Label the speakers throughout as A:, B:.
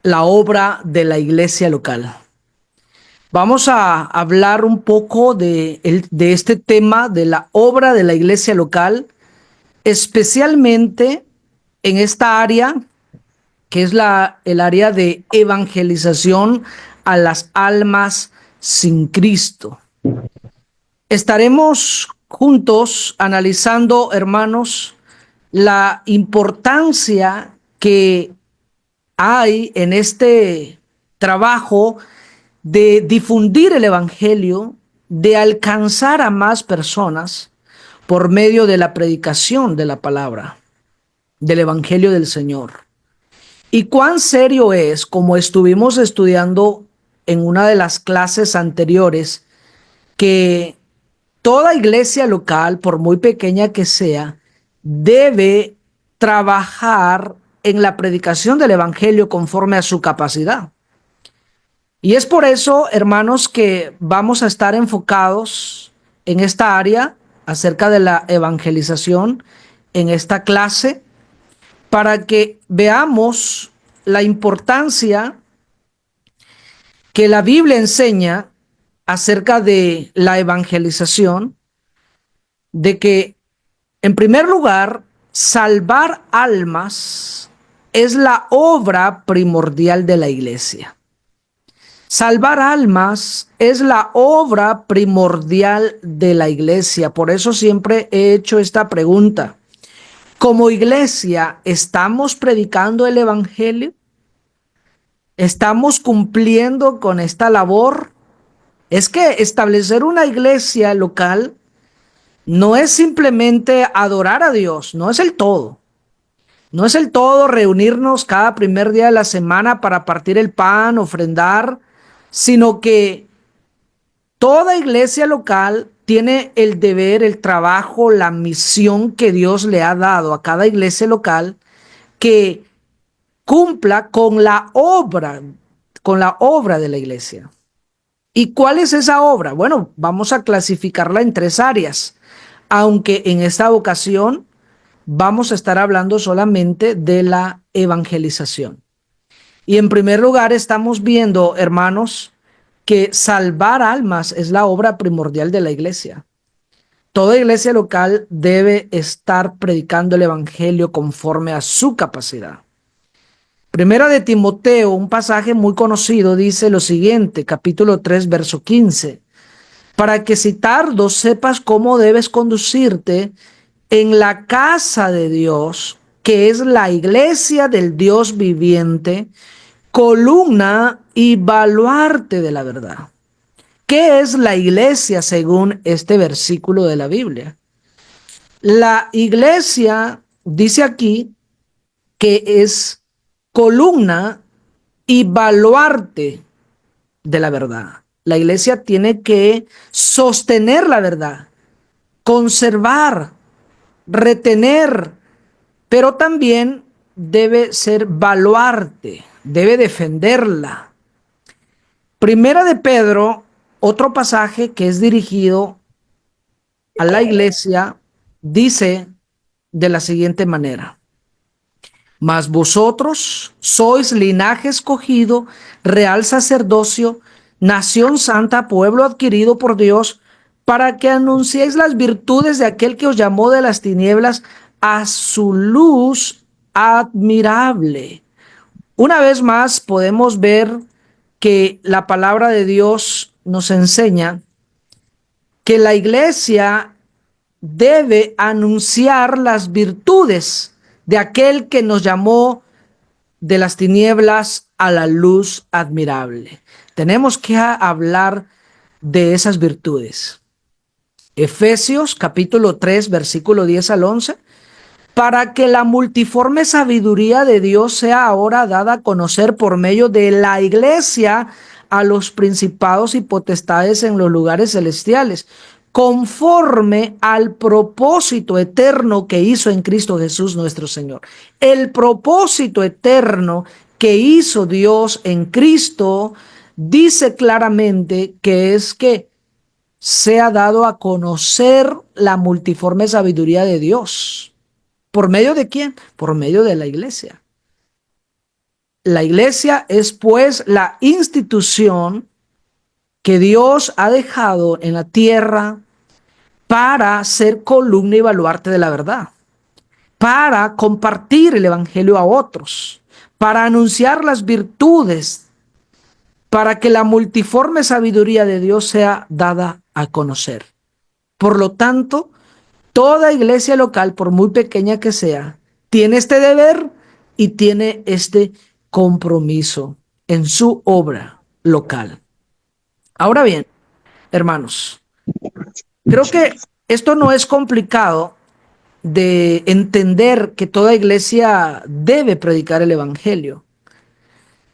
A: la obra de la iglesia local. Vamos a hablar un poco de este tema de la obra de la iglesia local, especialmente en esta área que es el área de evangelización a las almas sin Cristo. Estaremos juntos analizando, hermanos, la importancia que hay en este trabajo de difundir el evangelio, de alcanzar a más personas por medio de la predicación de la palabra, del evangelio del Señor. Y cuán serio es, como estuvimos estudiando en una de las clases anteriores, que toda iglesia local, por muy pequeña que sea, debe trabajar en la predicación del evangelio conforme a su capacidad. Y es por eso, hermanos, que vamos a estar enfocados en esta área acerca de la evangelización en esta clase, para que veamos la importancia que la Biblia enseña acerca de la evangelización, de que, en primer lugar, salvar almas es la obra primordial de la iglesia. Salvar almas es la obra primordial de la iglesia. Por eso siempre he hecho esta pregunta. Como iglesia, ¿estamos predicando el evangelio? ¿Estamos cumpliendo con esta labor? Es que establecer una iglesia local no es simplemente adorar a Dios, no es el todo. No es el todo reunirnos cada primer día de la semana para partir el pan, ofrendar, sino que toda iglesia local tiene el deber, el trabajo, la misión que Dios le ha dado a cada iglesia local, que cumpla con la obra de la iglesia. ¿Y cuál es esa obra? Bueno, vamos a clasificarla en tres áreas, aunque en esta ocasión vamos a estar hablando solamente de la evangelización. Y en primer lugar estamos viendo, hermanos, que salvar almas es la obra primordial de la iglesia. Toda iglesia local debe estar predicando el evangelio conforme a su capacidad. Primera de Timoteo, un pasaje muy conocido, dice lo siguiente, capítulo 3, verso 15. Para que si tardo sepas cómo debes conducirte en la casa de Dios, que es la iglesia del Dios viviente, columna y baluarte de la verdad. ¿Qué es la iglesia según este versículo de la Biblia? La iglesia dice aquí que es columna y baluarte de la verdad. La iglesia tiene que sostener la verdad, conservar, retener, pero también debe ser baluarte, debe defenderla. Primera de Pedro, otro pasaje que es dirigido a la iglesia, dice de la siguiente manera: mas vosotros sois linaje escogido, real sacerdocio, nación santa, pueblo adquirido por Dios, para que anunciéis las virtudes de aquel que os llamó de las tinieblas a su luz admirable. Una vez más podemos ver que la palabra de Dios nos enseña que la iglesia debe anunciar las virtudes de aquel que nos llamó de las tinieblas a la luz admirable. Tenemos que hablar de esas virtudes. Efesios capítulo 3, versículo 10 al 11. Para que la multiforme sabiduría de Dios sea ahora dada a conocer por medio de la iglesia a los principados y potestades en los lugares celestiales, conforme al propósito eterno que hizo en Cristo Jesús nuestro Señor. El propósito eterno que hizo Dios en Cristo dice claramente que es que sea dado a conocer la multiforme sabiduría de Dios. ¿Por medio de quién? Por medio de la iglesia. La iglesia es pues la institución que Dios ha dejado en la tierra para ser columna y baluarte de la verdad, para compartir el evangelio a otros, para anunciar las virtudes, para que la multiforme sabiduría de Dios sea dada a conocer. Por lo tanto, toda iglesia local, por muy pequeña que sea, tiene este deber y tiene este compromiso en su obra local. Ahora bien, hermanos, creo que esto no es complicado de entender, que toda iglesia debe predicar el evangelio,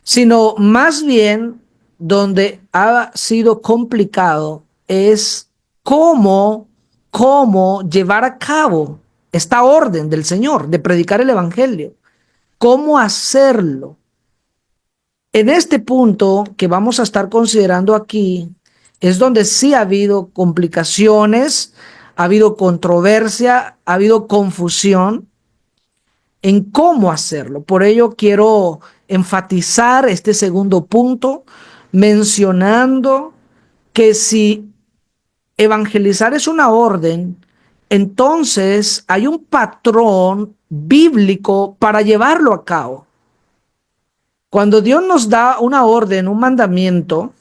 A: sino más bien donde ha sido complicado es cómo llevar a cabo esta orden del Señor de predicar el evangelio, cómo hacerlo. En este punto que vamos a estar considerando aquí es donde sí ha habido complicaciones, ha habido controversia, ha habido confusión en cómo hacerlo. Por ello quiero enfatizar este segundo punto mencionando que si evangelizar es una orden, entonces hay un patrón bíblico para llevarlo a cabo. Cuando Dios nos da una orden, un mandamiento,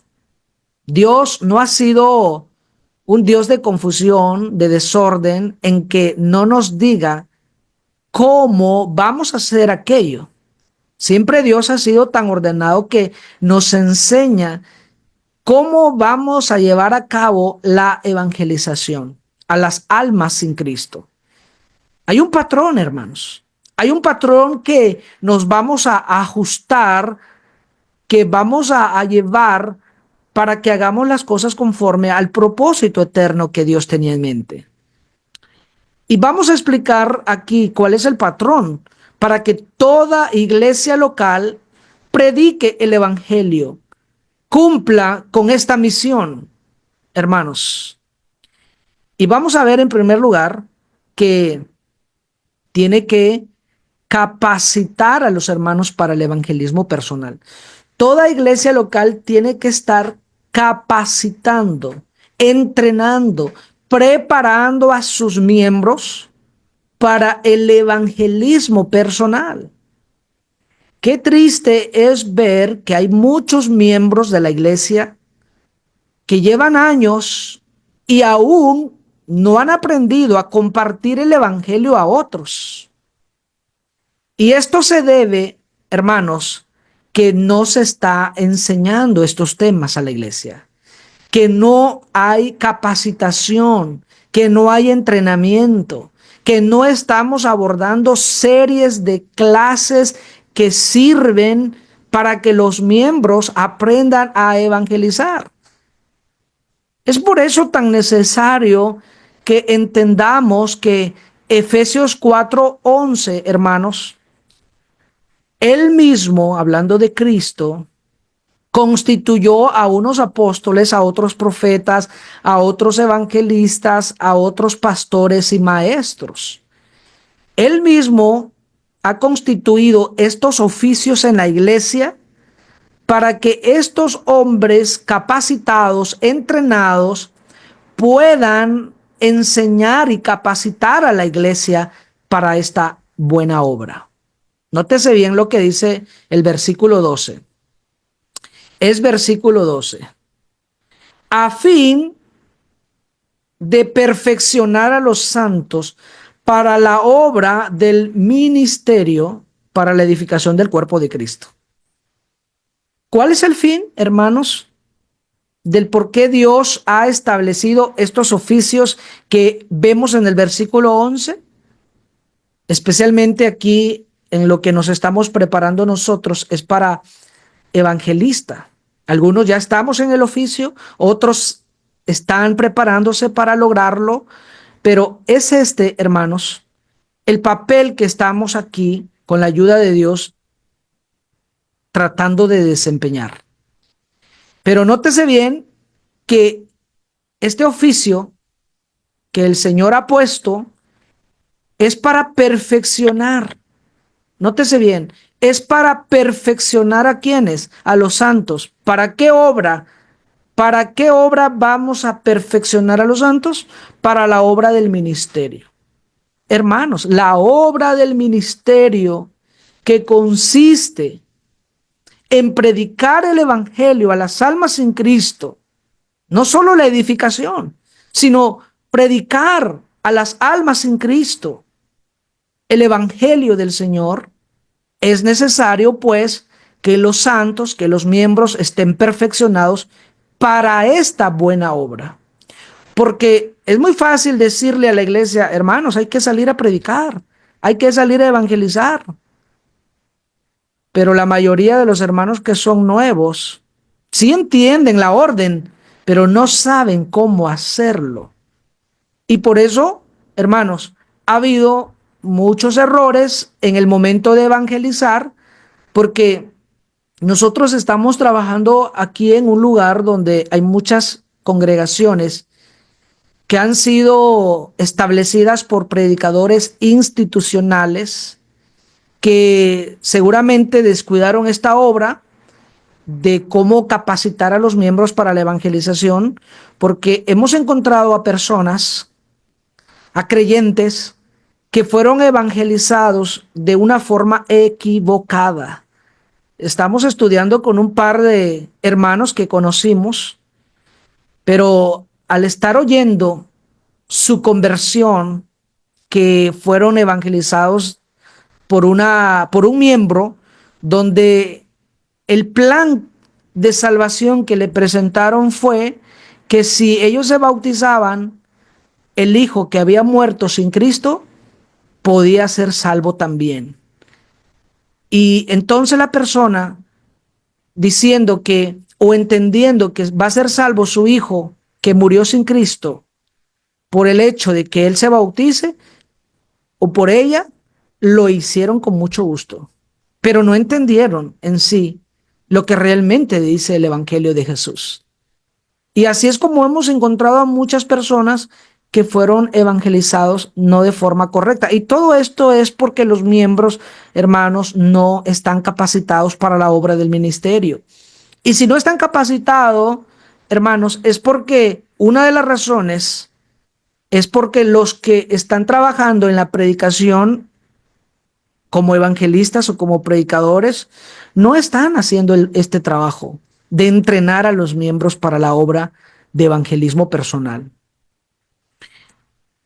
A: Dios no ha sido un Dios de confusión, de desorden, en que no nos diga cómo vamos a hacer aquello. Siempre Dios ha sido tan ordenado que nos enseña cómo vamos a llevar a cabo la evangelización a las almas sin Cristo. Hay un patrón, hermanos. Hay un patrón que nos vamos a ajustar, que vamos a llevar para que hagamos las cosas conforme al propósito eterno que Dios tenía en mente. Y vamos a explicar aquí cuál es el patrón para que toda iglesia local predique el evangelio, cumpla con esta misión, hermanos. Y vamos a ver en primer lugar que tiene que capacitar a los hermanos para el evangelismo personal. Toda iglesia local tiene que estar capacitando, entrenando, preparando a sus miembros para el evangelismo personal. Qué triste es ver que hay muchos miembros de la iglesia que llevan años y aún no han aprendido a compartir el evangelio a otros. Y esto se debe, hermanos, que no se está enseñando estos temas a la iglesia, que no hay capacitación, que no hay entrenamiento, que no estamos abordando series de clases que sirven para que los miembros aprendan a evangelizar. Es por eso tan necesario que entendamos que Efesios 4:11, hermanos, él mismo, hablando de Cristo, constituyó a unos apóstoles, a otros profetas, a otros evangelistas, a otros pastores y maestros. Él mismo ha constituido estos oficios en la iglesia para que estos hombres capacitados, entrenados, puedan enseñar y capacitar a la iglesia para esta buena obra. Nótese bien lo que dice el versículo 12. Es versículo 12. A fin de perfeccionar a los santos para la obra del ministerio, para la edificación del cuerpo de Cristo. ¿Cuál es el fin, hermanos, del por qué Dios ha establecido estos oficios que vemos en el versículo 11? Especialmente aquí en lo que nos estamos preparando nosotros es para evangelista. Algunos ya estamos en el oficio, otros están preparándose para lograrlo, pero es este, hermanos, el papel que estamos aquí con la ayuda de Dios tratando de desempeñar. Pero nótese bien que este oficio que el Señor ha puesto es para perfeccionar. Nótese bien, es para perfeccionar a quienes, a los santos. ¿Para qué obra? ¿Para qué obra vamos a perfeccionar a los santos? Para la obra del ministerio. Hermanos, la obra del ministerio que consiste en predicar el evangelio a las almas en Cristo, no solo la edificación, sino predicar a las almas en Cristo el evangelio del Señor. Es necesario, pues, que los santos, que los miembros estén perfeccionados para esta buena obra. Porque es muy fácil decirle a la iglesia, hermanos, hay que salir a predicar, hay que salir a evangelizar. Pero la mayoría de los hermanos que son nuevos sí entienden la orden, pero no saben cómo hacerlo. Y por eso, hermanos, ha habido muchos errores en el momento de evangelizar, porque nosotros estamos trabajando aquí en un lugar donde hay muchas congregaciones que han sido establecidas por predicadores institucionales que seguramente descuidaron esta obra de cómo capacitar a los miembros para la evangelización, porque hemos encontrado a personas, a creyentes, que fueron evangelizados de una forma equivocada. Estamos estudiando con un par de hermanos que conocimos, pero al estar oyendo su conversión, que fueron evangelizados por un miembro, donde el plan de salvación que le presentaron fue que si ellos se bautizaban, el hijo que había muerto sin Cristo podía ser salvo también. Y entonces la persona, diciendo que o entendiendo que va a ser salvo su hijo que murió sin Cristo por el hecho de que él se bautice o por ella, lo hicieron con mucho gusto, pero no entendieron en sí lo que realmente dice el Evangelio de Jesús. Y así es como hemos encontrado a muchas personas que fueron evangelizados no de forma correcta. Y todo esto es porque los miembros, hermanos, no están capacitados para la obra del ministerio. Y si no están capacitados, hermanos, es porque una de las razones es porque los que están trabajando en la predicación como evangelistas o como predicadores no están haciendo este trabajo de entrenar a los miembros para la obra de evangelismo personal.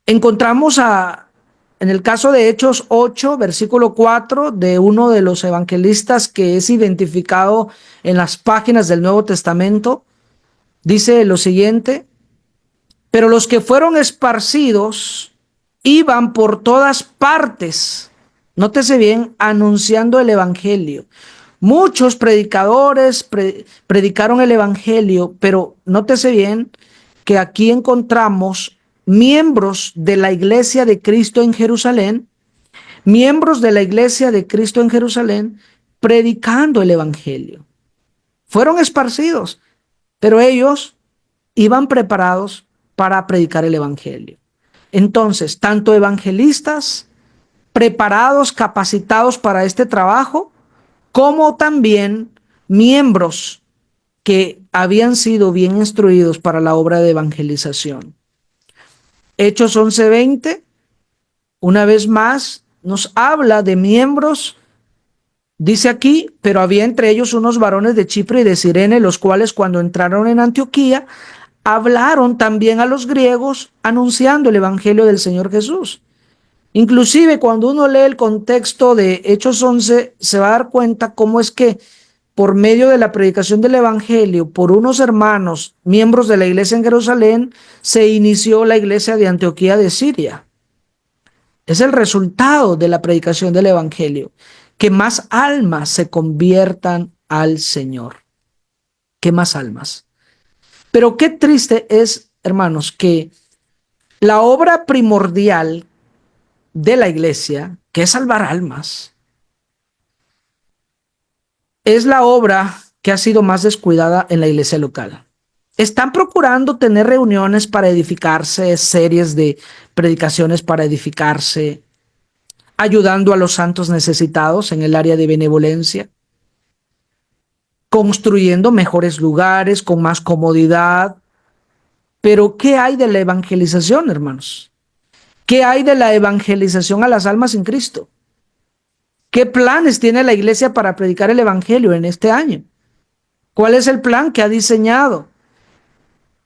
A: Encontramos en el caso de Hechos 8, versículo 4, de uno de los evangelistas que es identificado en las páginas del Nuevo Testamento, dice lo siguiente: pero los que fueron esparcidos iban por todas partes, nótese bien, anunciando el evangelio. Muchos predicadores predicaron el evangelio, pero nótese bien que aquí encontramos miembros de la iglesia de Cristo en Jerusalén, miembros de la iglesia de Cristo en Jerusalén, predicando el evangelio. Fueron esparcidos, pero ellos iban preparados para predicar el evangelio. Entonces, tanto evangelistas preparados, capacitados para este trabajo, como también miembros que habían sido bien instruidos para la obra de evangelización. Hechos 11:20, una vez más, nos habla de miembros. Dice aquí: pero había entre ellos unos varones de Chipre y de Cirene, los cuales cuando entraron en Antioquía, hablaron también a los griegos anunciando el evangelio del Señor Jesús. Inclusive cuando uno lee el contexto de Hechos 11, se va a dar cuenta cómo es que por medio de la predicación del evangelio por unos hermanos, miembros de la iglesia en Jerusalén, se inició la iglesia de Antioquía de Siria. Es el resultado de la predicación del evangelio, que más almas se conviertan al Señor. ¿Qué más almas? Pero qué triste es, hermanos, que la obra primordial de la iglesia, que es salvar almas, es la obra que ha sido más descuidada en la iglesia local. Están procurando tener reuniones para edificarse, series de predicaciones para edificarse, ayudando a los santos necesitados en el área de benevolencia, construyendo mejores lugares con más comodidad. Pero ¿qué hay de la evangelización, hermanos? ¿Qué hay de la evangelización a las almas en Cristo? ¿Qué planes tiene la iglesia para predicar el evangelio en este año? ¿Cuál es el plan que ha diseñado?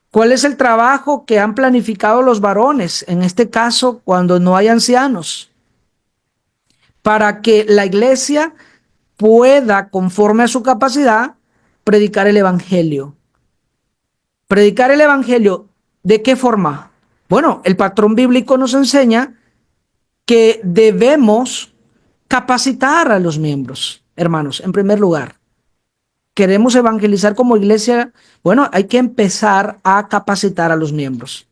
A: ¿Cuál es el trabajo que han planificado los varones, en este caso cuando no hay ancianos, para que la iglesia pueda, conforme a su capacidad, predicar el evangelio? Predicar el evangelio, ¿de qué forma? Bueno, el patrón bíblico nos enseña que debemos capacitar a los miembros, hermanos, en primer lugar. Queremos evangelizar como iglesia, bueno, hay que empezar a capacitar a los miembros.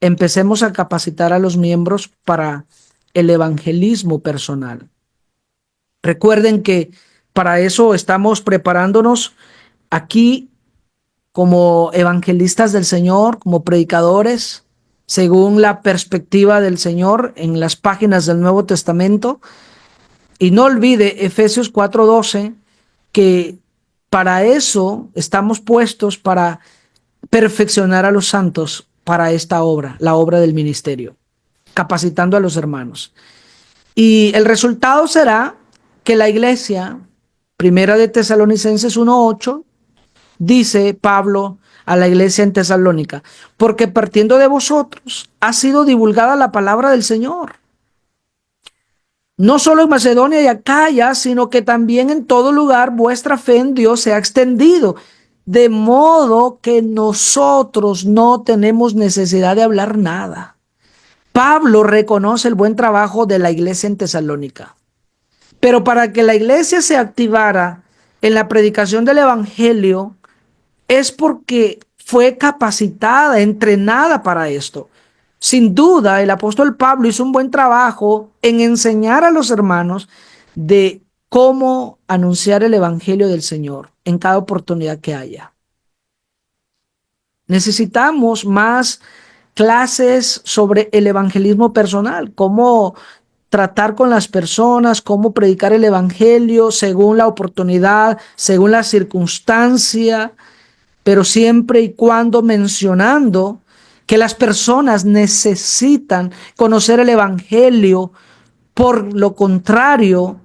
A: Empecemos a capacitar a los miembros para el evangelismo personal. Recuerden que para eso estamos preparándonos aquí como evangelistas del Señor, como predicadores, según la perspectiva del Señor en las páginas del Nuevo Testamento. Y no olvide Efesios 4:12, que para eso estamos puestos, para perfeccionar a los santos para esta obra, la obra del ministerio, capacitando a los hermanos. Y el resultado será que la iglesia, primera de Tesalonicenses 1:8, dice Pablo a la iglesia en Tesalónica, porque partiendo de vosotros ha sido divulgada la palabra del Señor, no solo en Macedonia y Acaya, sino que también en todo lugar vuestra fe en Dios se ha extendido, de modo que nosotros no tenemos necesidad de hablar nada. Pablo reconoce el buen trabajo de la iglesia en Tesalónica, pero para que la iglesia se activara en la predicación del evangelio es porque fue capacitada, entrenada para esto. Sin duda, el apóstol Pablo hizo un buen trabajo en enseñar a los hermanos de cómo anunciar el evangelio del Señor en cada oportunidad que haya. Necesitamos más clases sobre el evangelismo personal, cómo tratar con las personas, cómo predicar el evangelio según la oportunidad, según la circunstancia, pero siempre y cuando mencionando que las personas necesitan conocer el evangelio. Por lo contrario,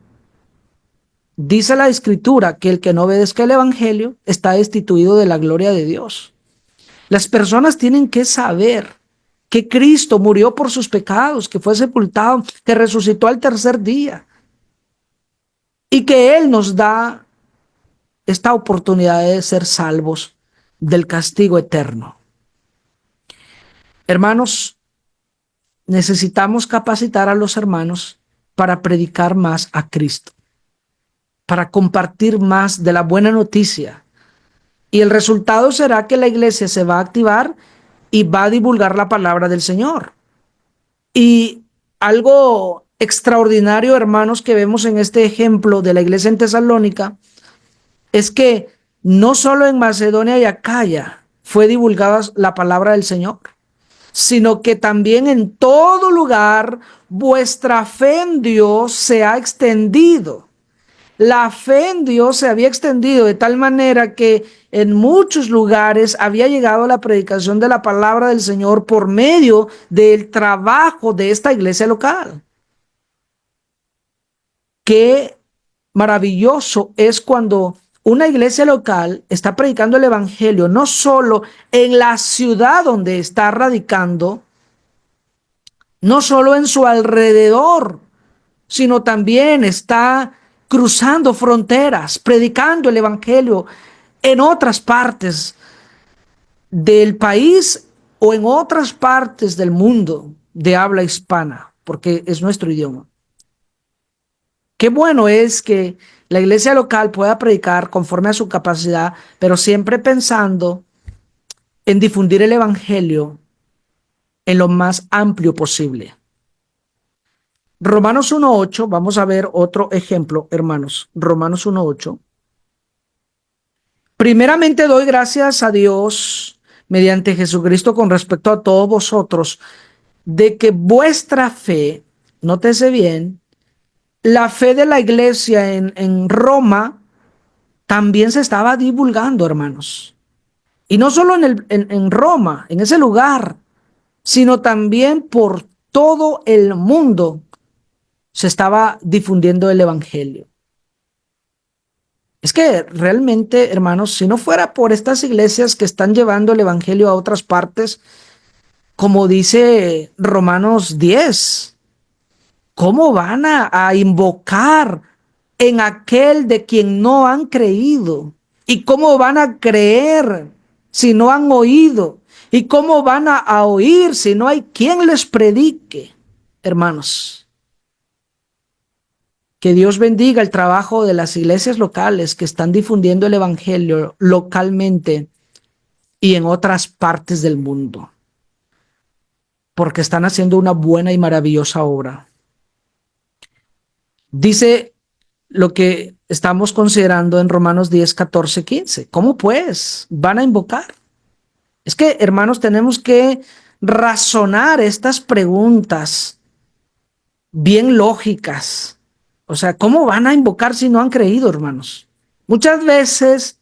A: dice la escritura que el que no obedezca el evangelio está destituido de la gloria de Dios. Las personas tienen que saber que Cristo murió por sus pecados, que fue sepultado, que resucitó al tercer día y que Él nos da esta oportunidad de ser salvos del castigo eterno. Hermanos, necesitamos capacitar a los hermanos para predicar más a Cristo, para compartir más de la buena noticia. Y el resultado será que la iglesia se va a activar y va a divulgar la palabra del Señor. Y algo extraordinario, hermanos, que vemos en este ejemplo de la iglesia en Tesalónica, es que no solo en Macedonia y Acaya fue divulgada la palabra del Señor, sino que también en todo lugar vuestra fe en Dios se ha extendido. La fe en Dios se había extendido de tal manera que en muchos lugares había llegado la predicación de la palabra del Señor por medio del trabajo de esta iglesia local. Qué maravilloso es cuando una iglesia local está predicando el evangelio, no solo en la ciudad donde está radicando, no solo en su alrededor, sino también está cruzando fronteras, predicando el evangelio en otras partes del país o en otras partes del mundo de habla hispana, porque es nuestro idioma. Qué bueno es que la iglesia local pueda predicar conforme a su capacidad, pero siempre pensando en difundir el evangelio en lo más amplio posible. Romanos 1:8, vamos a ver otro ejemplo, hermanos. Romanos 1:8. Primeramente doy gracias a Dios mediante Jesucristo con respecto a todos vosotros, de que vuestra fe nótese bien, la fe de la iglesia en Roma también se estaba divulgando, hermanos. Y no solo en Roma, en ese lugar, sino también por todo el mundo se estaba difundiendo el evangelio. Es que realmente, hermanos, si no fuera por estas iglesias que están llevando el evangelio a otras partes, como dice Romanos 10, ¿cómo van a invocar en aquel de quien no han creído? ¿Y cómo van a creer si no han oído? ¿Y cómo van a oír si no hay quien les predique? Hermanos, que Dios bendiga el trabajo de las iglesias locales que están difundiendo el evangelio localmente y en otras partes del mundo, porque están haciendo una buena y maravillosa obra. Dice lo que estamos considerando en Romanos 10, 14, 15. ¿Cómo pues van a invocar? Es que, hermanos, tenemos que razonar estas preguntas bien lógicas. O sea, ¿cómo van a invocar si no han creído, hermanos? Muchas veces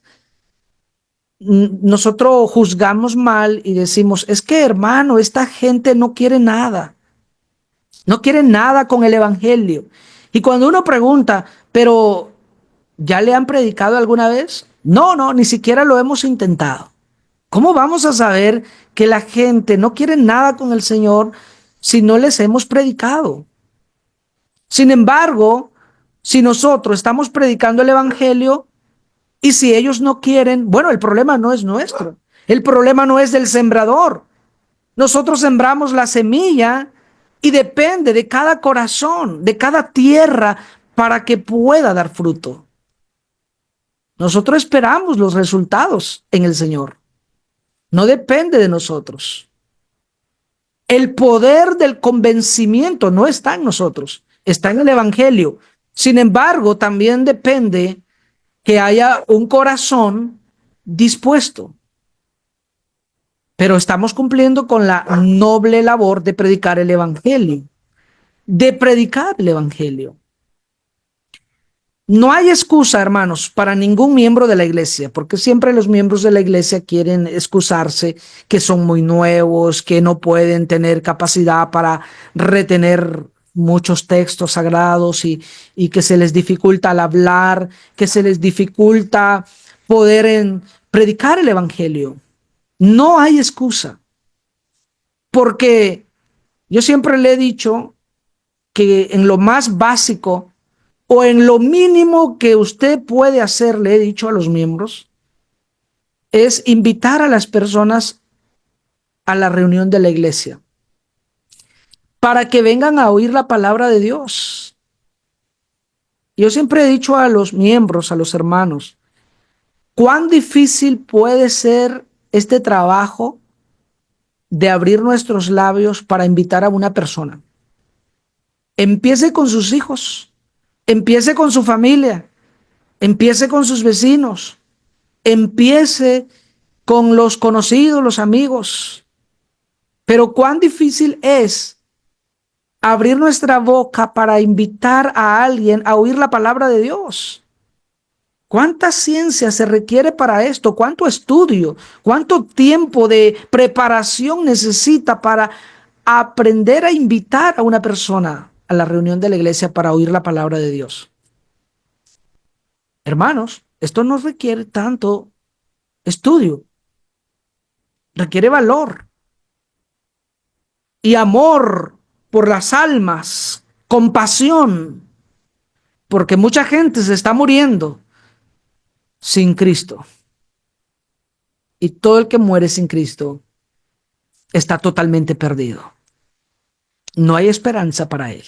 A: nosotros juzgamos mal y decimos, es que, hermano, esta gente no quiere nada. No quiere nada con el evangelio. Y cuando uno pregunta, pero ¿ya le han predicado alguna vez? No, no, ni siquiera lo hemos intentado. ¿Cómo vamos a saber que la gente no quiere nada con el Señor si no les hemos predicado? Sin embargo, si nosotros estamos predicando el evangelio y si ellos no quieren, bueno, el problema no es nuestro. El problema no es del sembrador. Nosotros sembramos la semilla y depende de cada corazón, de cada tierra para que pueda dar fruto. Nosotros esperamos los resultados en el Señor. No depende de nosotros. El poder del convencimiento no está en nosotros, está en el Evangelio. Sin embargo, también depende que haya un corazón dispuesto. Pero estamos cumpliendo con la noble labor de predicar el Evangelio. De predicar el Evangelio. No hay excusa, hermanos, para ningún miembro de la iglesia, porque siempre los miembros de la iglesia quieren excusarse que son muy nuevos, que no pueden tener capacidad para retener muchos textos sagrados y que se les dificulta al hablar, que se les dificulta poder predicar el evangelio. No hay excusa, porque yo siempre le he dicho que en lo más básico o en lo mínimo que usted puede hacer, le he dicho a los miembros, es invitar a las personas a la reunión de la iglesia para que vengan a oír la palabra de Dios. Yo siempre he dicho a los miembros, a los hermanos, cuán difícil puede ser este trabajo de abrir nuestros labios para invitar a una persona. Empiece con sus hijos, empiece con su familia, empiece con sus vecinos, empiece con los conocidos, los amigos. Pero cuán difícil es abrir nuestra boca para invitar a alguien a oír la palabra de Dios. ¿Cuánta ciencia se requiere para esto? ¿Cuánto estudio? ¿Cuánto tiempo de preparación necesita para aprender a invitar a una persona a la reunión de la iglesia para oír la palabra de Dios? Hermanos, esto no requiere tanto estudio, requiere valor y amor por las almas, compasión, porque mucha gente se está muriendo sin Cristo. Y todo el que muere sin Cristo está totalmente perdido. No hay esperanza para él.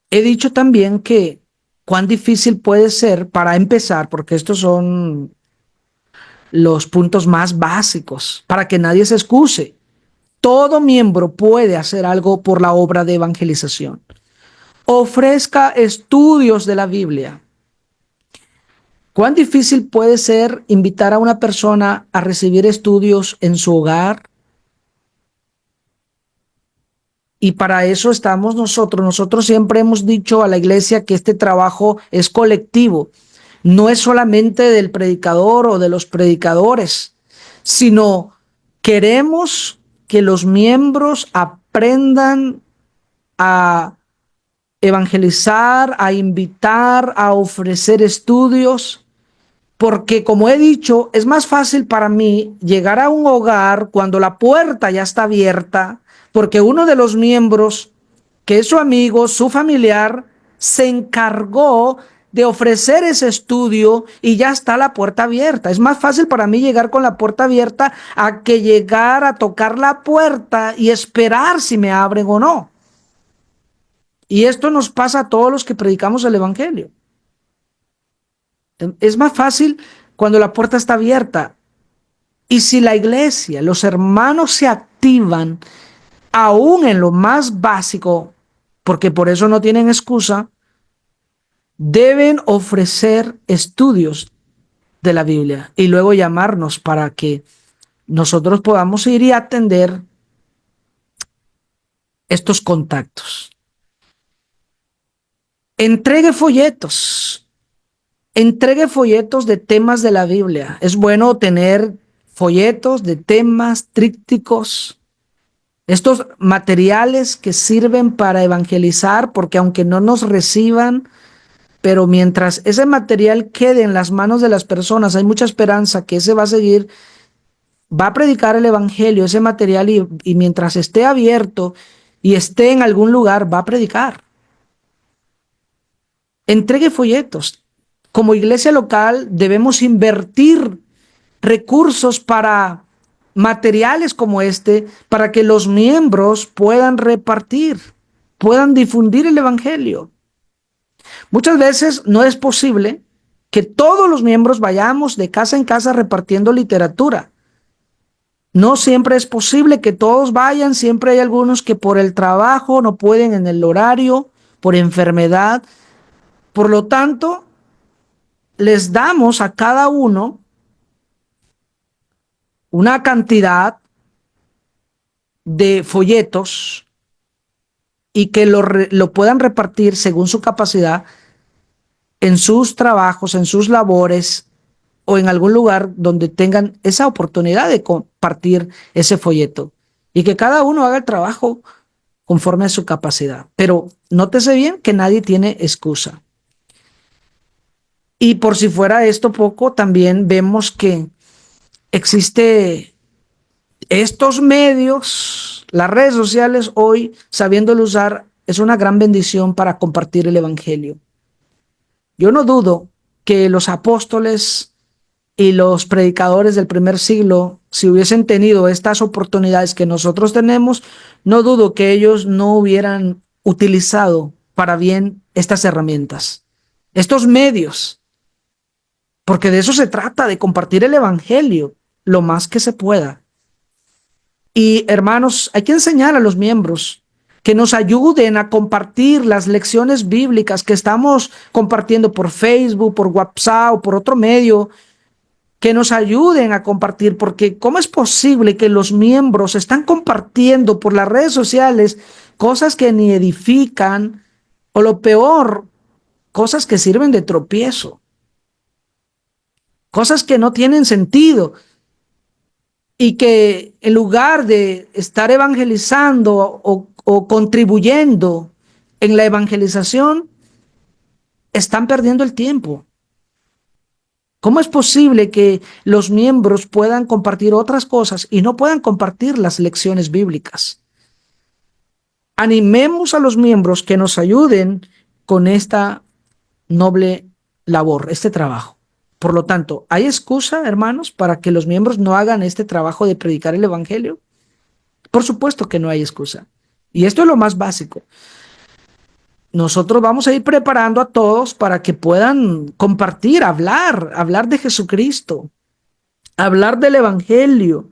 A: He dicho también que cuán difícil puede ser para empezar, porque estos son los puntos más básicos, para que nadie se excuse. Todo miembro puede hacer algo por la obra de evangelización. Ofrezca estudios de la Biblia. ¿Cuán difícil puede ser invitar a una persona a recibir estudios en su hogar? Y para eso estamos nosotros. Nosotros siempre hemos dicho a la iglesia que este trabajo es colectivo. No es solamente del predicador o de los predicadores, sino queremos que los miembros aprendan a evangelizar, a invitar, a ofrecer estudios, porque como he dicho, es más fácil para mí llegar a un hogar cuando la puerta ya está abierta, porque uno de los miembros, que es su amigo, su familiar, se encargó de ofrecer ese estudio y ya está la puerta abierta. Es más fácil para mí llegar con la puerta abierta a que llegar a tocar la puerta y esperar si me abren o no. Y esto nos pasa a todos los que predicamos el evangelio. Es más fácil cuando la puerta está abierta. Y si la iglesia, los hermanos se activan aún en lo más básico, porque por eso no tienen excusa, deben ofrecer estudios de la Biblia y luego llamarnos para que nosotros podamos ir y atender estos contactos. Entregue folletos. Entregue folletos de temas de la Biblia. Es bueno tener folletos de temas, trípticos, estos materiales que sirven para evangelizar, porque aunque no nos reciban, pero mientras ese material quede en las manos de las personas, hay mucha esperanza que ese va a seguir, va a predicar el evangelio, ese material, y mientras esté abierto y esté en algún lugar, va a predicar. Entregue folletos. Como iglesia local debemos invertir recursos para materiales como este, para que los miembros puedan repartir, puedan difundir el evangelio. Muchas veces no es posible que todos los miembros vayamos de casa en casa repartiendo literatura. No siempre es posible que todos vayan, siempre hay algunos que por el trabajo no pueden en el horario, por enfermedad. Por lo tanto, les damos a cada uno una cantidad de folletos y que lo puedan repartir según su capacidad en sus trabajos, en sus labores o en algún lugar donde tengan esa oportunidad de compartir ese folleto y que cada uno haga el trabajo conforme a su capacidad. Pero nótese bien que nadie tiene excusa. Y por si fuera esto poco, también vemos que existe estos medios, las redes sociales hoy, sabiéndolo usar, es una gran bendición para compartir el evangelio. Yo no dudo que los apóstoles y los predicadores del primer siglo, si hubiesen tenido estas oportunidades que nosotros tenemos, no dudo que ellos no hubieran utilizado para bien estas herramientas, estos medios, porque de eso se trata, de compartir el evangelio lo más que se pueda. Y hermanos, hay que enseñar a los miembros que nos ayuden a compartir las lecciones bíblicas que estamos compartiendo por Facebook, por WhatsApp o por otro medio, que nos ayuden a compartir, porque ¿cómo es posible que los miembros están compartiendo por las redes sociales cosas que ni edifican o lo peor, cosas que sirven de tropiezo, cosas que no tienen sentido? Y que en lugar de estar evangelizando o contribuyendo en la evangelización, están perdiendo el tiempo. ¿Cómo es posible que los miembros puedan compartir otras cosas y no puedan compartir las lecciones bíblicas? Animemos a los miembros que nos ayuden con esta noble labor, este trabajo. Por lo tanto, ¿hay excusa, hermanos, para que los miembros no hagan este trabajo de predicar el evangelio? Por supuesto que no hay excusa. Y esto es lo más básico. Nosotros vamos a ir preparando a todos para que puedan compartir, hablar de Jesucristo, hablar del evangelio.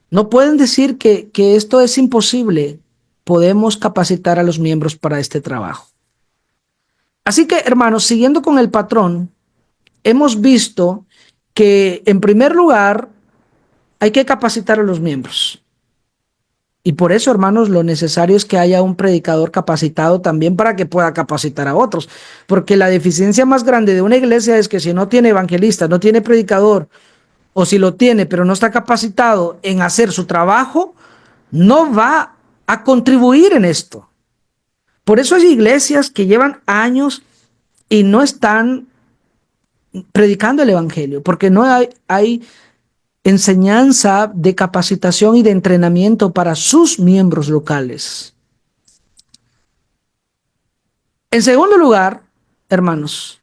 A: No pueden decir que esto es imposible. Podemos capacitar a los miembros para este trabajo. Así que, hermanos, siguiendo con el patrón, hemos visto que, en primer lugar, hay que capacitar a los miembros. Y por eso, hermanos, lo necesario es que haya un predicador capacitado también para que pueda capacitar a otros. Porque la deficiencia más grande de una iglesia es que si no tiene evangelista, no tiene predicador, o si lo tiene, pero no está capacitado en hacer su trabajo, no va a contribuir en esto. Por eso hay iglesias que llevan años y no están predicando el evangelio, porque no hay enseñanza de capacitación y de entrenamiento para sus miembros locales. En segundo lugar, hermanos,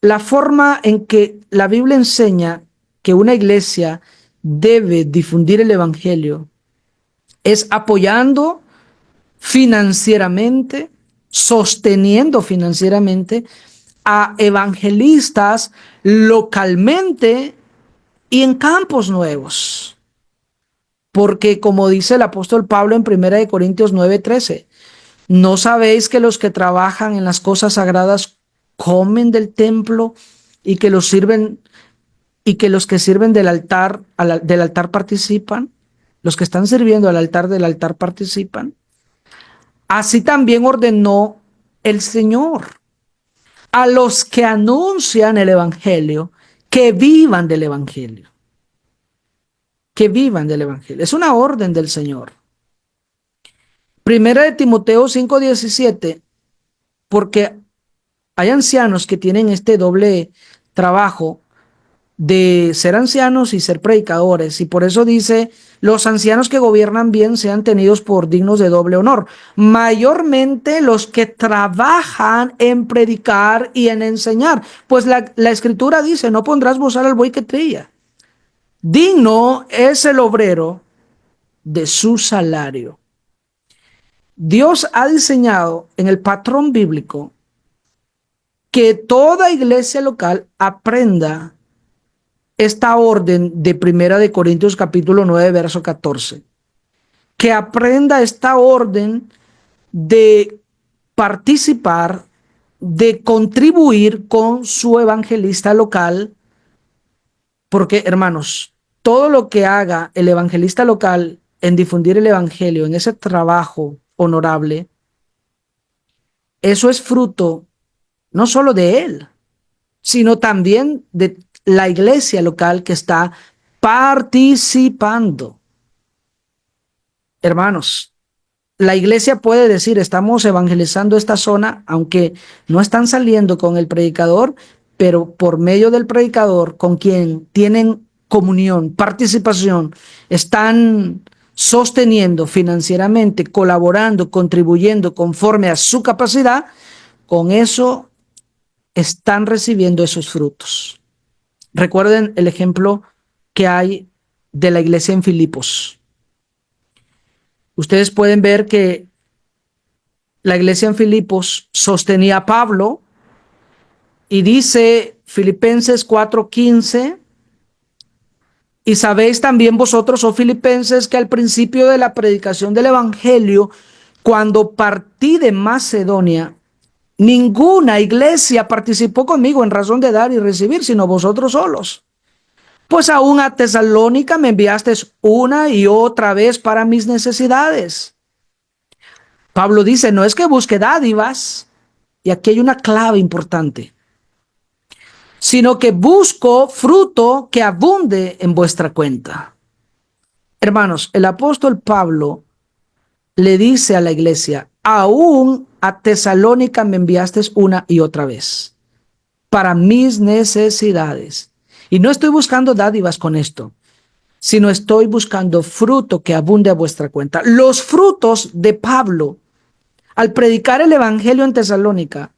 A: la forma en que la Biblia enseña que una iglesia debe difundir el evangelio es apoyando financieramente, sosteniendo financieramente a evangelistas localmente y en campos nuevos. Porque como dice el apóstol Pablo en 1 Corintios 9:13, ¿no sabéis que los que trabajan en las cosas sagradas comen del templo y que los sirven y que los que sirven del altar participan? Los que están sirviendo del altar participan. Así también ordenó el Señor a los que anuncian el evangelio que vivan del evangelio. Que vivan del evangelio. Es una orden del Señor. Primera de Timoteo 5:17, porque hay ancianos que tienen este doble trabajo de ser ancianos y ser predicadores, y por eso dice, los ancianos que gobiernan bien sean tenidos por dignos de doble honor, mayormente los que trabajan en predicar y en enseñar, pues la escritura dice, no pondrás bozal al buey que trilla. Digno es el obrero de su salario. Dios ha diseñado en el patrón bíblico que toda iglesia local aprenda esta orden de 1 capítulo 9, verso 14. Que aprenda esta orden de participar, de contribuir con su evangelista local, porque, hermanos, todo lo que haga el evangelista local en difundir el evangelio, en ese trabajo honorable, eso es fruto no solo de él, sino también de la iglesia local que está participando. Hermanos, la iglesia puede decir, estamos evangelizando esta zona, aunque no están saliendo con el predicador, pero por medio del predicador, con quien tienen comunión, participación, están sosteniendo financieramente, colaborando, contribuyendo conforme a su capacidad, con eso están recibiendo esos frutos. Recuerden el ejemplo que hay de la iglesia en Filipos. Ustedes pueden ver que la iglesia en Filipos sostenía a Pablo y dice Filipenses 4:15, y sabéis también vosotros, oh filipenses, que al principio de la predicación del evangelio, cuando partí de Macedonia, ninguna iglesia participó conmigo en razón de dar y recibir, sino vosotros solos. Pues aún a Tesalónica me enviasteis una y otra vez para mis necesidades. Pablo dice, no es que busque dádivas, y aquí hay una clave importante, sino que busco fruto que abunde en vuestra cuenta. Hermanos, el apóstol Pablo le dice a la iglesia, aún a Tesalónica me enviasteis una y otra vez para mis necesidades. Y no estoy buscando dádivas con esto, sino estoy buscando fruto que abunde a vuestra cuenta. Los frutos de Pablo al predicar el evangelio en Tesalónica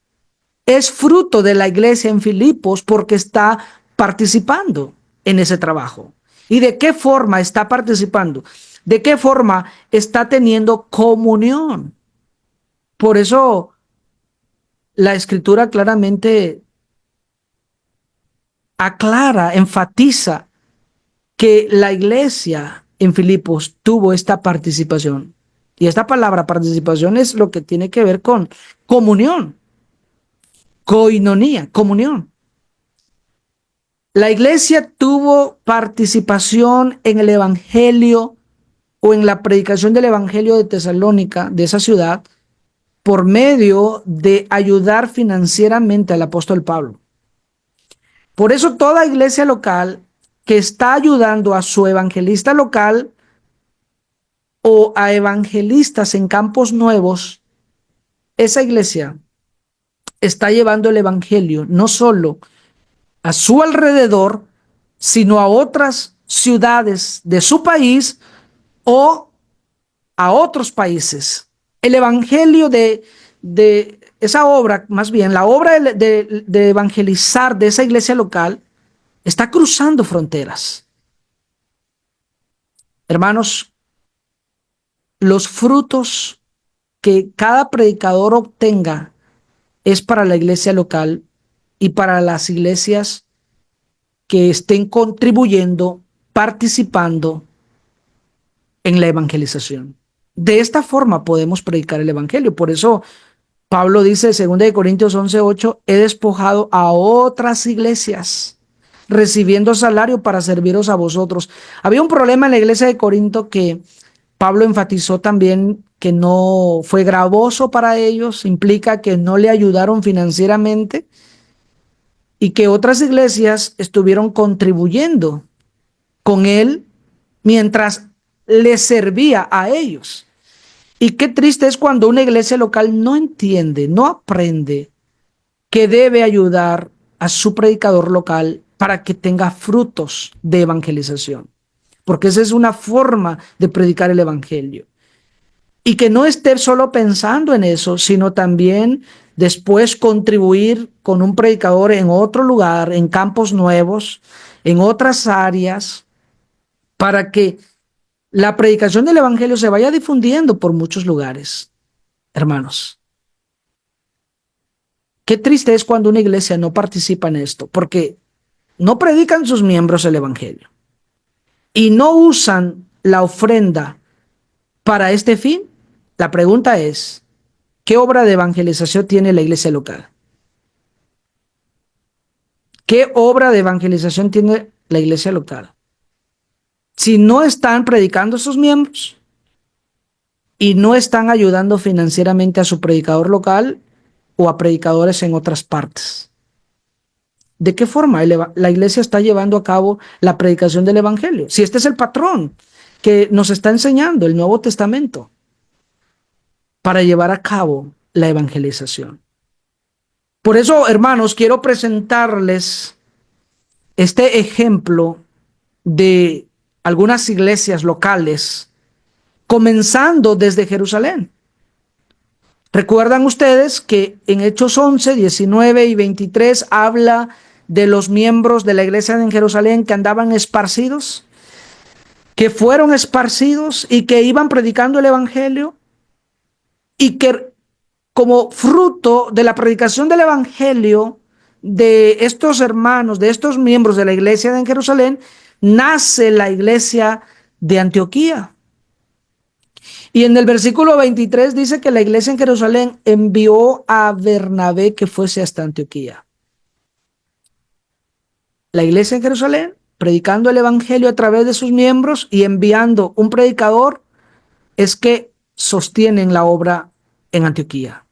A: es fruto de la iglesia en Filipos porque está participando en ese trabajo. ¿Y de qué forma está participando? ¿De qué forma está teniendo comunión? Por eso la escritura claramente aclara, enfatiza que la iglesia en Filipos tuvo esta participación. Y esta palabra participación es lo que tiene que ver con comunión, koinonía, comunión. La iglesia tuvo participación en el evangelio o en la predicación del Evangelio de Tesalónica, de esa ciudad, por medio de ayudar financieramente al apóstol Pablo. Por eso toda iglesia local que está ayudando a su evangelista local o a evangelistas en campos nuevos, esa iglesia está llevando el evangelio no solo a su alrededor, sino a otras ciudades de su país o a otros países. El evangelio de esa obra, más bien la obra de evangelizar de esa iglesia local, está cruzando fronteras. Hermanos, los frutos que cada predicador obtenga es para la iglesia local y para las iglesias que estén contribuyendo, participando en la evangelización. De esta forma podemos predicar el evangelio. Por eso Pablo dice, 2 Corintios 11:8, he despojado a otras iglesias, recibiendo salario para serviros a vosotros. Había un problema en la iglesia de Corinto que Pablo enfatizó también que no fue gravoso para ellos, implica que no le ayudaron financieramente y que otras iglesias estuvieron contribuyendo con él mientras les servía a ellos. Y qué triste es cuando una iglesia local no entiende, no aprende que debe ayudar a su predicador local para que tenga frutos de evangelización. Porque esa es una forma de predicar el evangelio. Y que no esté solo pensando en eso, sino también después contribuir con un predicador en otro lugar, en campos nuevos, en otras áreas, para que la predicación del evangelio se vaya difundiendo por muchos lugares. Hermanos, qué triste es cuando una iglesia no participa en esto, porque no predican sus miembros el evangelio y no usan la ofrenda para este fin. La pregunta es, ¿qué obra de evangelización tiene la iglesia local? ¿Qué obra de evangelización tiene la iglesia local? Si no están predicando a sus miembros y no están ayudando financieramente a su predicador local o a predicadores en otras partes. ¿De qué forma la iglesia está llevando a cabo la predicación del evangelio? Si este es el patrón que nos está enseñando el Nuevo Testamento para llevar a cabo la evangelización. Por eso, hermanos, quiero presentarles este ejemplo de algunas iglesias locales, comenzando desde Jerusalén. ¿Recuerdan ustedes que en Hechos 11, 19 y 23 habla de los miembros de la iglesia en Jerusalén que andaban esparcidos, que fueron esparcidos y que iban predicando el evangelio y que como fruto de la predicación del evangelio de estos hermanos, de estos miembros de la iglesia de Jerusalén, nace la iglesia de Antioquía? Y en el versículo 23 dice que la iglesia en Jerusalén envió a Bernabé que fuese hasta Antioquía. La iglesia en Jerusalén, predicando el evangelio a través de sus miembros y enviando un predicador, es que sostienen la obra en Antioquía.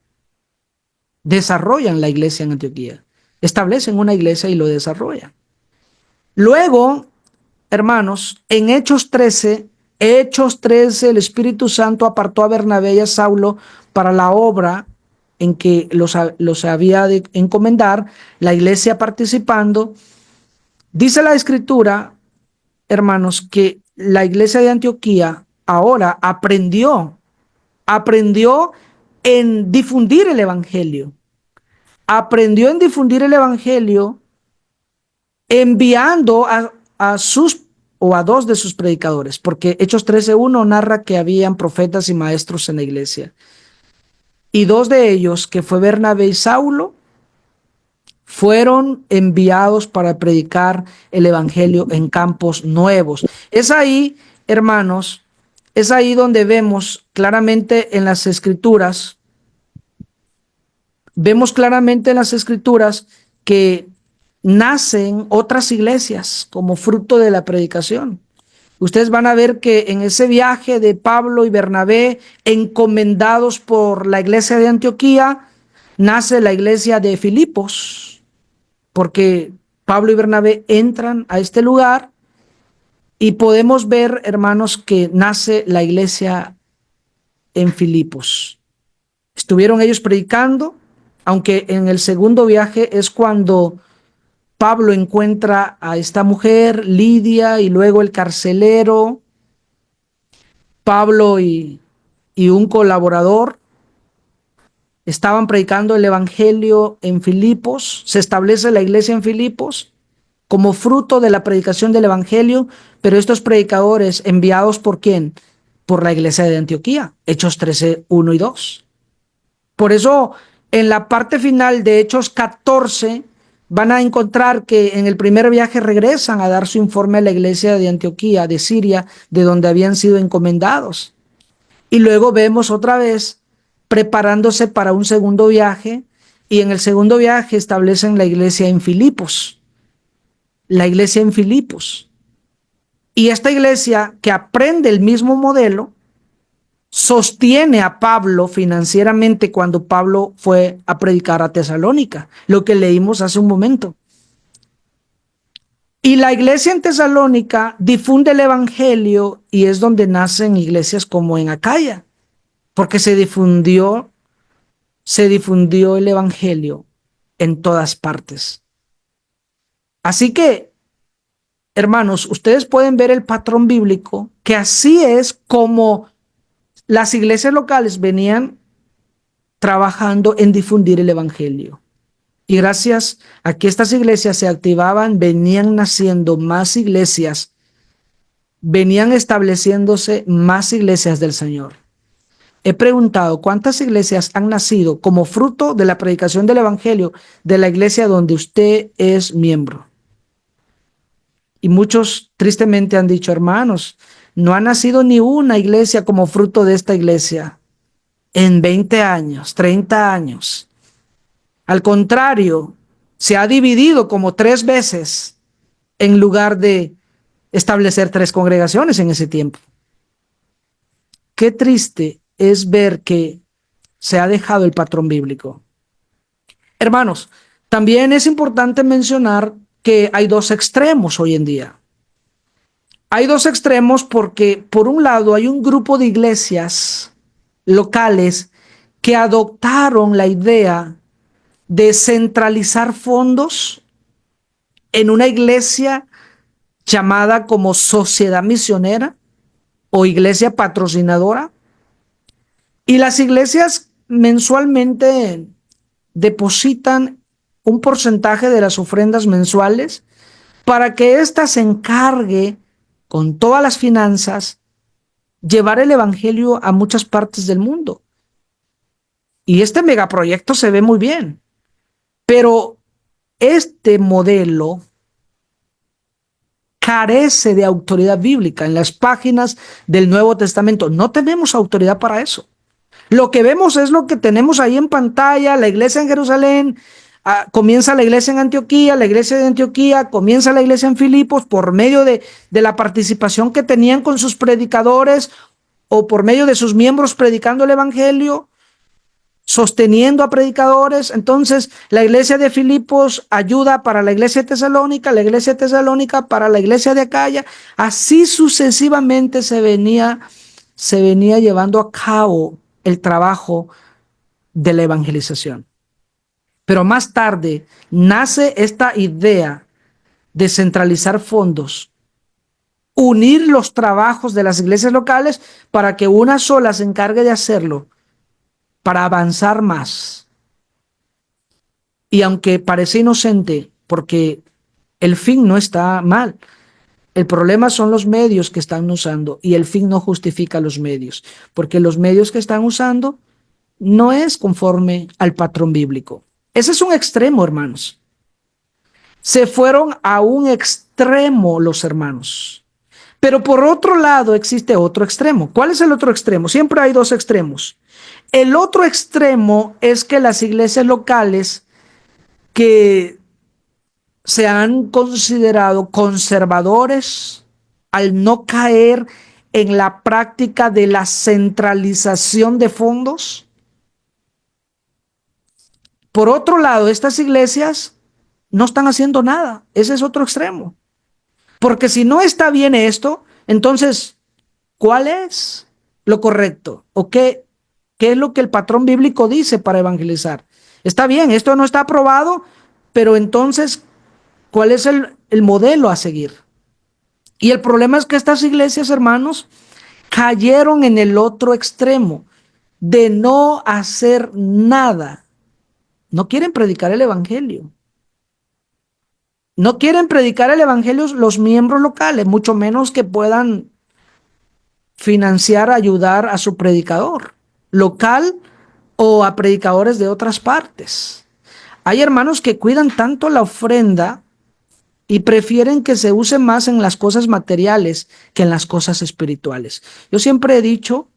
A: Desarrollan la iglesia en Antioquía. Establecen una iglesia y lo desarrollan. Luego, hermanos, en Hechos 13, el Espíritu Santo apartó a Bernabé y a Saulo para la obra en que los había de encomendar, la iglesia participando. Dice la Escritura, hermanos, que la iglesia de Antioquía ahora aprendió en difundir el evangelio. Aprendió en difundir el evangelio enviando a sus o a dos de sus predicadores, porque Hechos 13:1 narra que habían profetas y maestros en la iglesia. Y dos de ellos, que fue Bernabé y Saulo, fueron enviados para predicar el evangelio en campos nuevos. Es ahí, hermanos, es ahí donde vemos claramente en las escrituras, que nacen otras iglesias como fruto de la predicación. Ustedes van a ver que en ese viaje de Pablo y Bernabé, encomendados por la iglesia de Antioquía, nace la iglesia de Filipos, porque Pablo y Bernabé entran a este lugar y podemos ver, hermanos, que nace la iglesia en Filipos. Estuvieron ellos predicando, aunque en el segundo viaje es cuando Pablo encuentra a esta mujer, Lidia, y luego el carcelero, Pablo y un colaborador estaban predicando el evangelio en Filipos, se establece la iglesia en Filipos como fruto de la predicación del evangelio, pero estos predicadores enviados ¿por quién? Por la iglesia de Antioquía, Hechos 13, 1 y 2. Por eso en la parte final de Hechos 14 van a encontrar que en el primer viaje regresan a dar su informe a la iglesia de Antioquía, de Siria, de donde habían sido encomendados. Y luego vemos otra vez preparándose para un segundo viaje, y en el segundo viaje establecen la iglesia en Filipos. La iglesia en Filipos. Y esta iglesia, que aprende el mismo modelo, sostiene a Pablo financieramente cuando Pablo fue a predicar a Tesalónica, lo que leímos hace un momento. Y la iglesia en Tesalónica difunde el evangelio, y es donde nacen iglesias como en Acaya, porque se difundió el evangelio en todas partes. Así que, hermanos, ustedes pueden ver el patrón bíblico, que así es como las iglesias locales venían trabajando en difundir el evangelio. Y gracias a que estas iglesias se activaban, venían naciendo más iglesias, venían estableciéndose más iglesias del Señor. He preguntado cuántas iglesias han nacido como fruto de la predicación del evangelio de la iglesia donde usted es miembro. Y muchos tristemente han dicho, hermanos, no ha nacido ni una iglesia como fruto de esta iglesia en 20 años, 30 años. Al contrario, se ha dividido como 3 veces en lugar de establecer 3 congregaciones en ese tiempo. Qué triste es ver que se ha dejado el patrón bíblico. Hermanos, también es importante mencionar que hay 2 extremos hoy en día. Hay 2 extremos porque, por un lado, hay un grupo de iglesias locales que adoptaron la idea de centralizar fondos en una iglesia llamada como sociedad misionera o iglesia patrocinadora. Y las iglesias mensualmente depositan un porcentaje de las ofrendas mensuales para que ésta se encargue con todas las finanzas llevar el evangelio a muchas partes del mundo. Y este megaproyecto se ve muy bien, pero este modelo carece de autoridad bíblica. En las páginas del Nuevo Testamento no tenemos autoridad para eso. Lo que vemos es lo que tenemos ahí en pantalla: la iglesia en Jerusalén, comienza la iglesia en Antioquía, la iglesia de Antioquía, comienza la iglesia en Filipos por medio de la participación que tenían con sus predicadores o por medio de sus miembros predicando el evangelio, sosteniendo a predicadores. Entonces la iglesia de Filipos ayuda para la iglesia de Tesalónica para la iglesia de Acaya. Así sucesivamente se venía llevando a cabo el trabajo de la evangelización. Pero más tarde nace esta idea de centralizar fondos, unir los trabajos de las iglesias locales para que una sola se encargue de hacerlo, para avanzar más. Y aunque parece inocente, porque el fin no está mal, el problema son los medios que están usando, y el fin no justifica los medios, porque los medios que están usando no es conforme al patrón bíblico. Ese es un extremo, hermanos. Se fueron a un extremo los hermanos. Pero por otro lado existe otro extremo. ¿Cuál es el otro extremo? Siempre hay 2 extremos. El otro extremo es que las iglesias locales que se han considerado conservadores al no caer en la práctica de la centralización de fondos. Por otro lado, estas iglesias no están haciendo nada. Ese es otro extremo. Porque si no está bien esto, entonces, ¿cuál es lo correcto? ¿O qué es lo que el patrón bíblico dice para evangelizar? Está bien, esto no está aprobado, pero entonces, ¿cuál es el modelo a seguir? Y el problema es que estas iglesias, hermanos, cayeron en el otro extremo de no hacer nada. No quieren predicar el evangelio. No quieren predicar el evangelio los miembros locales, mucho menos que puedan financiar, ayudar a su predicador local o a predicadores de otras partes. Hay hermanos que cuidan tanto la ofrenda y prefieren que se use más en las cosas materiales que en las cosas espirituales. Yo siempre he dicho,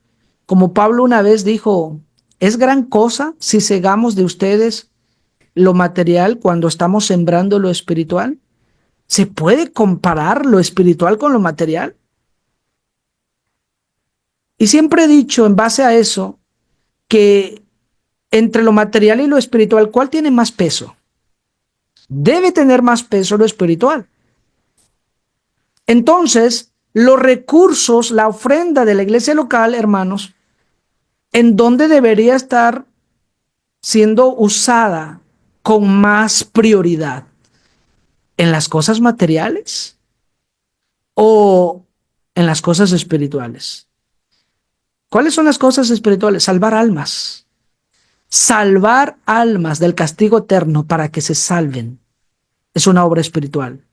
A: como Pablo una vez dijo, es gran cosa si segamos de ustedes lo material cuando estamos sembrando lo espiritual. ¿Se puede comparar lo espiritual con lo material? Y siempre he dicho en base a eso que entre lo material y lo espiritual, ¿cuál tiene más peso? Debe tener más peso lo espiritual. Entonces, los recursos, la ofrenda de la iglesia local, hermanos, ¿en dónde debería estar siendo usada con más prioridad? ¿En las cosas materiales o en las cosas espirituales? ¿Cuáles son las cosas espirituales? Salvar almas. Salvar almas del castigo eterno para que se salven. Es una obra espiritual.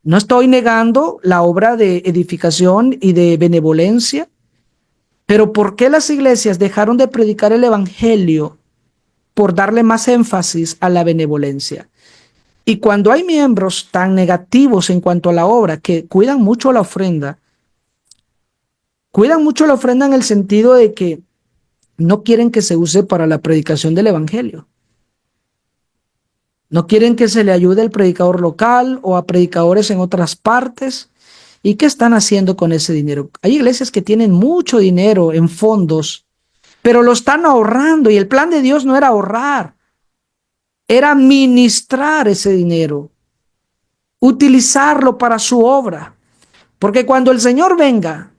A: No estoy negando la obra de edificación y de benevolencia, pero ¿por qué las iglesias dejaron de predicar el evangelio por darle más énfasis a la benevolencia? Y cuando hay miembros tan negativos en cuanto a la obra, que cuidan mucho la ofrenda en el sentido de que no quieren que se use para la predicación del evangelio. No quieren que se le ayude al predicador local o a predicadores en otras partes. ¿Y qué están haciendo con ese dinero? Hay iglesias que tienen mucho dinero en fondos, pero lo están ahorrando, y el plan de Dios no era ahorrar, era ministrar ese dinero, utilizarlo para su obra. Porque cuando el Señor venga,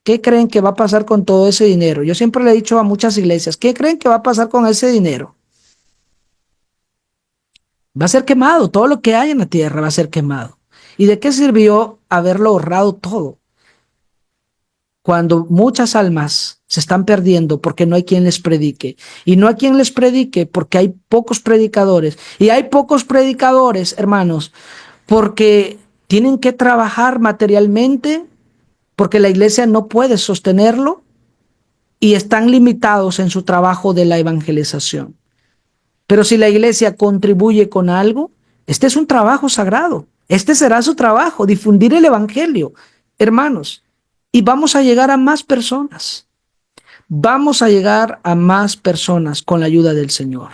A: ¿qué creen que va a pasar con todo ese dinero? Yo siempre le he dicho a muchas iglesias, ¿qué creen que va a pasar con ese dinero? Va a ser quemado, todo lo que hay en la tierra va a ser quemado. ¿Y de qué sirvió haberlo ahorrado todo cuando muchas almas se están perdiendo porque no hay quien les predique? Y no hay quien les predique porque hay pocos predicadores. Y hay pocos predicadores, hermanos, porque tienen que trabajar materialmente, porque la iglesia no puede sostenerlo y están limitados en su trabajo de la evangelización. Pero si la iglesia contribuye con algo, este es un trabajo sagrado. Este será su trabajo, difundir el evangelio, hermanos. Y vamos a llegar a más personas. Vamos a llegar a más personas con la ayuda del Señor.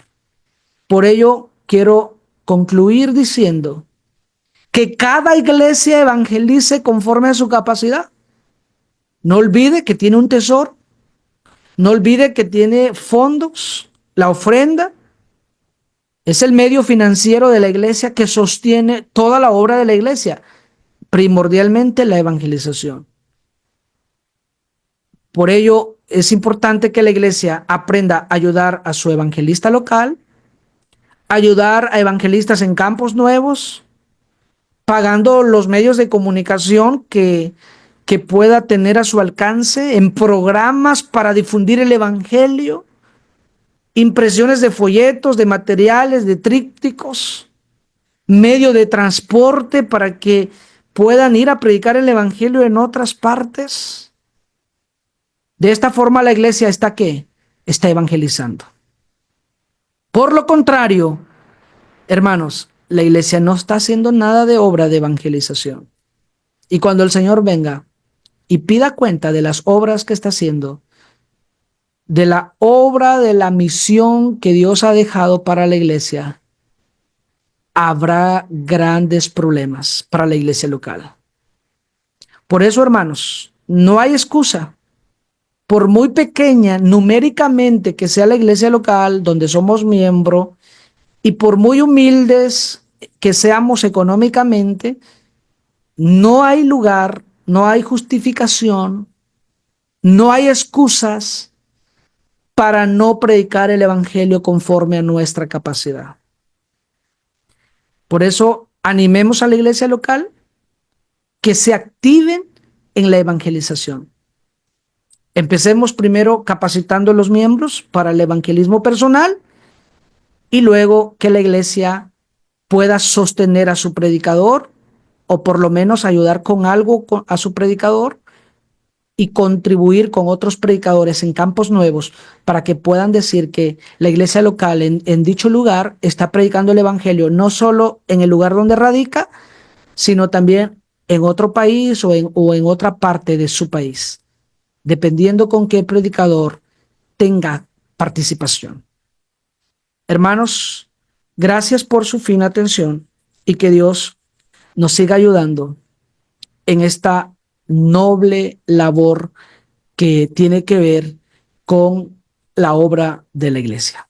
A: Por ello, quiero concluir diciendo que cada iglesia evangelice conforme a su capacidad. No olvide que tiene un tesoro. No olvide que tiene fondos, la ofrenda. Es el medio financiero de la iglesia que sostiene toda la obra de la iglesia, primordialmente la evangelización. Por ello, es importante que la iglesia aprenda a ayudar a su evangelista local, ayudar a evangelistas en campos nuevos, pagando los medios de comunicación que pueda tener a su alcance, en programas para difundir el evangelio, impresiones de folletos, de materiales, de trípticos, medio de transporte para que puedan ir a predicar el evangelio en otras partes. De esta forma la iglesia está ¿qué? Está evangelizando. Por lo contrario, hermanos, la iglesia no está haciendo nada de obra de evangelización. Y cuando el Señor venga y pida cuenta de las obras que está haciendo, de la obra de la misión que Dios ha dejado para la iglesia, habrá grandes problemas para la iglesia local. Por eso, hermanos, no hay excusa. Por muy pequeña numéricamente que sea la iglesia local donde somos miembro y por muy humildes que seamos económicamente, no hay lugar, no hay justificación, no hay excusas para no predicar el evangelio conforme a nuestra capacidad. Por eso, animemos a la iglesia local que se activen en la evangelización. Empecemos primero capacitando a los miembros para el evangelismo personal y luego que la iglesia pueda sostener a su predicador o por lo menos ayudar con algo a su predicador y contribuir con otros predicadores en campos nuevos para que puedan decir que la iglesia local en dicho lugar está predicando el evangelio no solo en el lugar donde radica, sino también en otro país o en otra parte de su país, dependiendo con qué predicador tenga participación. Hermanos, gracias por su fina atención y que Dios nos siga ayudando en esta noble labor que tiene que ver con la obra de la iglesia.